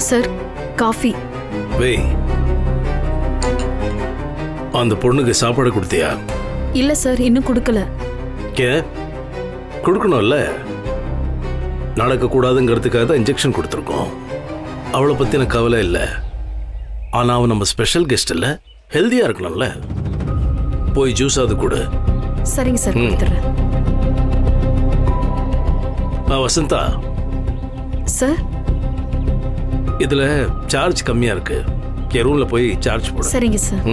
Sir coffee. வெய், அந்த பொண்ணுக்கு சாப்பாடு கொடுத்தியா? இல்ல சார், இன்னும் கொடுக்கல. கொடுக்கணும்ல, நடக்கக்கூடாதுங்கிறதுக்காக தான் இன்ஜெக்ஷன் கொடுத்துருக்கோம். அவளை பற்றின கவலை இல்லை. ஆனால் அவன் நம்ம ஸ்பெஷல் கெஸ்ட் இல்லை, ஹெல்த்தியாக இருக்கணும்ல. போய் ஜூஸ் அது கொடு. சரிங்க சார், கொடுத்துட்றேன். வசந்தா சார், இதில் சார்ஜ் கம்மியாக இருக்கு, என் ரூமில் போய் சார்ஜ் போடு. சரிங்க சார்.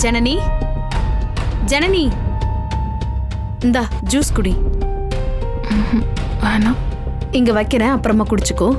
ஜனனி, ஜனனி, இந்தா ஜூஸ் குடி. வேணாம், இங்க வைக்கிறேன், அப்புறமா குடிச்சுக்கோ.